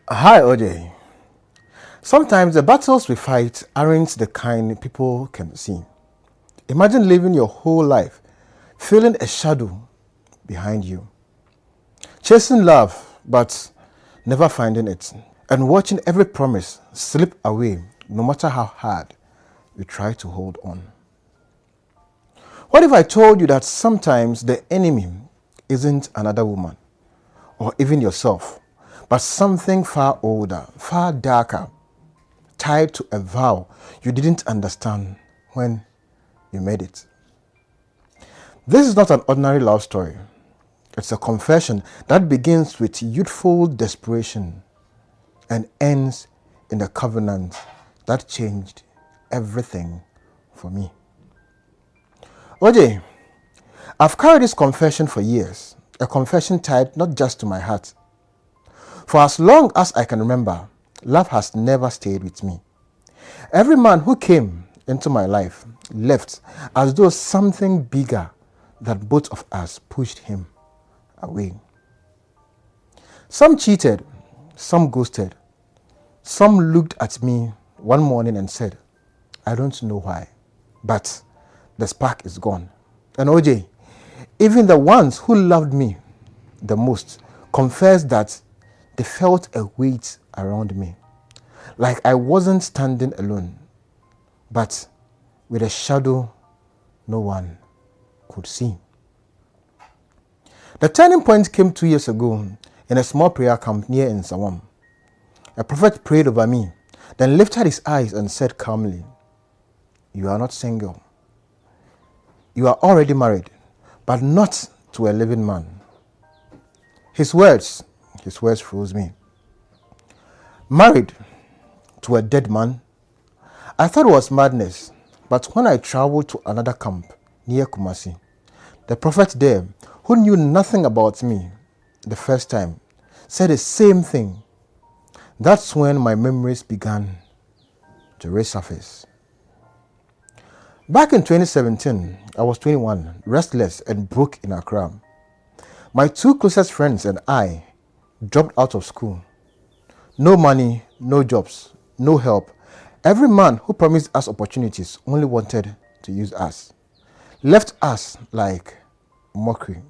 Hi, OJ. Sometimes the battles we fight aren't the kind people can see. Imagine living your whole life feeling a shadow behind you, chasing love but never finding it, and watching every promise slip away no matter how hard you try to hold on. What if I told you that sometimes the enemy isn't another woman or even yourself, but something far older, far darker, tied to a vow you didn't understand when you made it? This is not an ordinary love story. It's a confession that begins with youthful desperation and ends in a covenant that changed everything for me. OJ, I've carried this confession for years, a confession tied not just to my heart. For as long as I can remember, love has never stayed with me. Every man who came into my life left as though something bigger than both of us pushed him away. Some cheated, some ghosted, some looked at me one morning and said, I don't know why, but the spark is gone. And OJ, even the ones who loved me the most confessed that they felt a weight around me, like I wasn't standing alone, but with a shadow no one could see. The turning point came 2 years ago in a small prayer camp near Nsawam. A prophet prayed over me, then lifted his eyes and said calmly, you are not single. You are already married, but not to a living man. His words froze me. Married to a dead man? I thought it was madness, but when I traveled to another camp near Kumasi, the prophet there, who knew nothing about me the first time, said the same thing. That's when my memories began to resurface. Back in 2017, I was 21, restless and broke in Accra. My two closest friends and I dropped out of school. No money, no jobs, no help. Every man who promised us opportunities only wanted to use us, left us like mockery.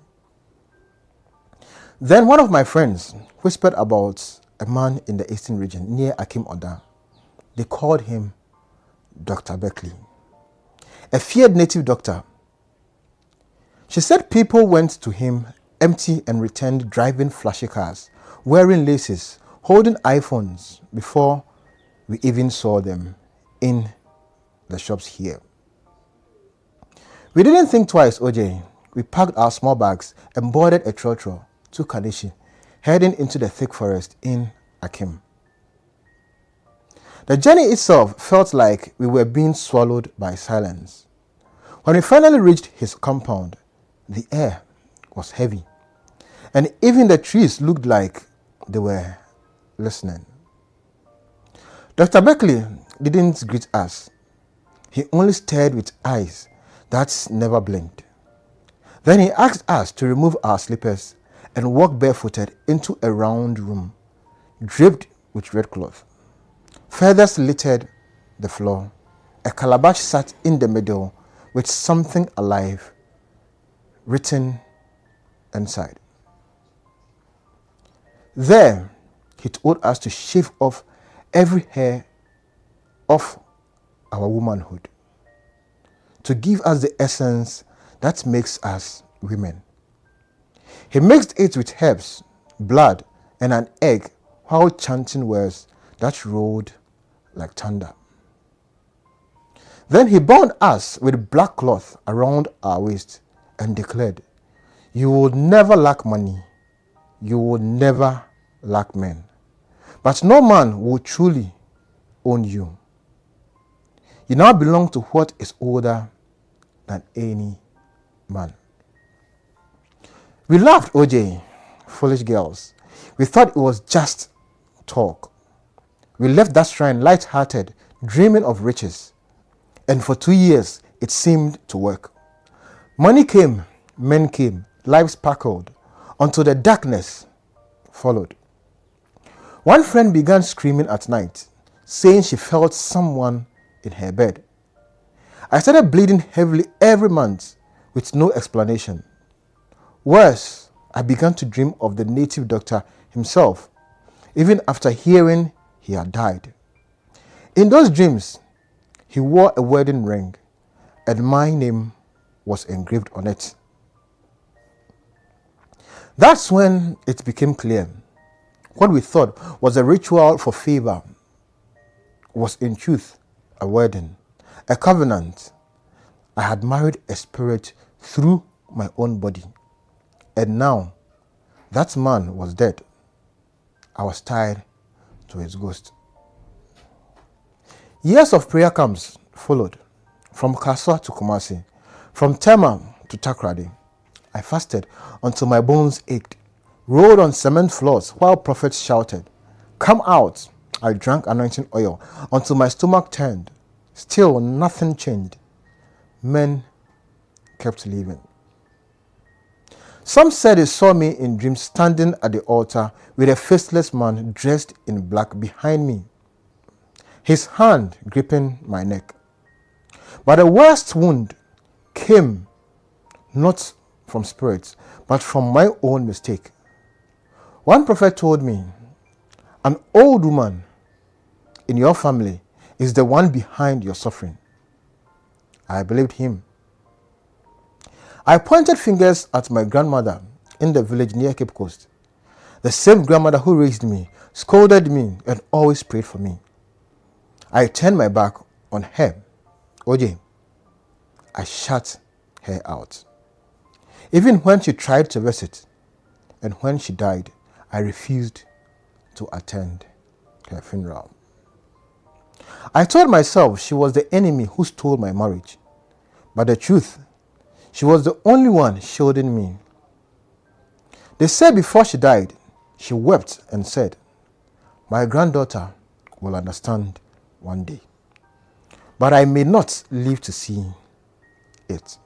Then one of my friends whispered about a man in the eastern region near Akim Oda. They called him Dr. Beckley, a feared native doctor. She said people went to him empty and returned driving flashy cars, wearing laces, holding iPhones before we even saw them in the shops here. We didn't think twice, OJ. We packed our small bags and boarded a trotro to Kaneshi, heading into the thick forest in Akim. The journey itself felt like we were being swallowed by silence. When we finally reached his compound, the air was heavy, and even the trees looked like they were listening. Dr. Beckley didn't greet us. He only stared with eyes that never blinked. Then he asked us to remove our slippers and walk barefooted into a round room, draped with red cloth. Feathers littered the floor. A calabash sat in the middle with something alive written inside. There, he told us to shave off every hair of our womanhood, to give us the essence that makes us women. He mixed it with herbs, blood, and an egg while chanting words that rolled like thunder. Then he bound us with black cloth around our waist and declared, you will never lack money, you will never lack men, but no man will truly own you. You now belong to what is older than any man. We laughed, OJ, foolish girls. We thought it was just talk. We left that shrine light-hearted, dreaming of riches. And for 2 years, it seemed to work. Money came, men came, lives sparkled, until the darkness followed. One friend began screaming at night, saying she felt someone in her bed. I started bleeding heavily every month with no explanation. Worse, I began to dream of the native doctor himself, even after hearing he had died. In those dreams, he wore a wedding ring and my name was engraved on it. That's when it became clear. What we thought was a ritual for favor was in truth a wedding, a covenant. I had married a spirit through my own body. And now, that man was dead. I was tied to his ghost. Years of prayer camps followed, from Kaswa to Kumasi, from Tema to Takrady. I fasted until my bones ached, rolled on cement floors while prophets shouted, "Come out!" I drank anointing oil until my stomach turned. Still, nothing changed. Men kept leaving. Some said they saw me in dreams standing at the altar with a faceless man dressed in black behind me, his hand gripping my neck. But the worst wound came not from spirits, but from my own mistake. One prophet told me, "An old woman in your family is the one behind your suffering." I believed him. I pointed fingers at my grandmother in the village near Cape Coast. The same grandmother who raised me, scolded me, and always prayed for me. I turned my back on her. OJ, I shut her out. Even when she tried to visit, and when she died, I refused to attend her funeral. I told myself she was the enemy who stole my marriage. But the truth, she was the only one shielding me. They said before she died, she wept and said, "My granddaughter will understand one day, but I may not live to see it."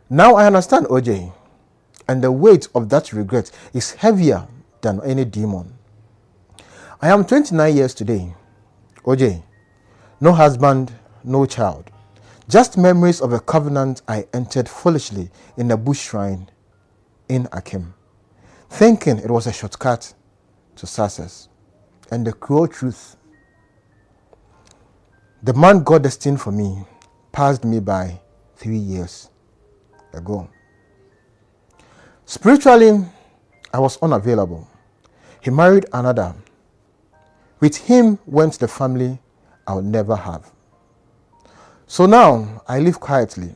Now I understand, OJ, and the weight of that regret is heavier than any demon. I am 29 years today. OJ, no husband, no child. Just memories of a covenant I entered foolishly in a bush shrine in Akim, thinking it was a shortcut to success. And the cruel truth, the man God destined for me passed me by 3 years ago. Spiritually, I was unavailable. He married another. With him went the family I would never have. So now I live quietly.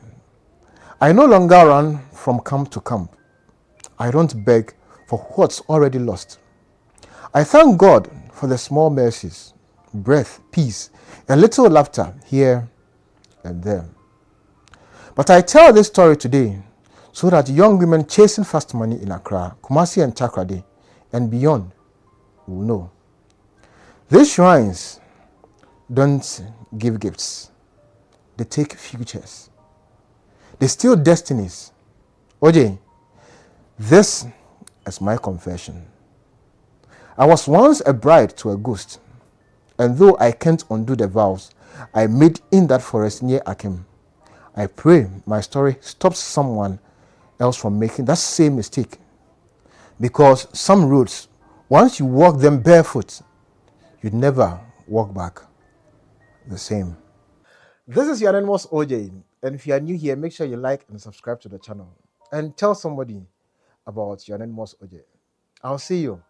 I no longer run from camp to camp. I don't beg for what's already lost. I thank God for the small mercies, breath, peace, a little laughter here and there. But I tell this story today so that young women chasing fast money in Accra, Kumasi and Takrady and beyond will know. These shrines don't give gifts. They take futures. They steal destinies. OJ, this is my confession. I was once a bride to a ghost, and though I can't undo the vows I made in that forest near Akim, I pray my story stops someone else from making that same mistake. Because some roads, once you walk them barefoot, you never walk back the same. This is your anonymous OJ, and if you are new here, make sure you like and subscribe to the channel and tell somebody about your anonymous OJ. I'll see you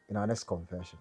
in our next confession.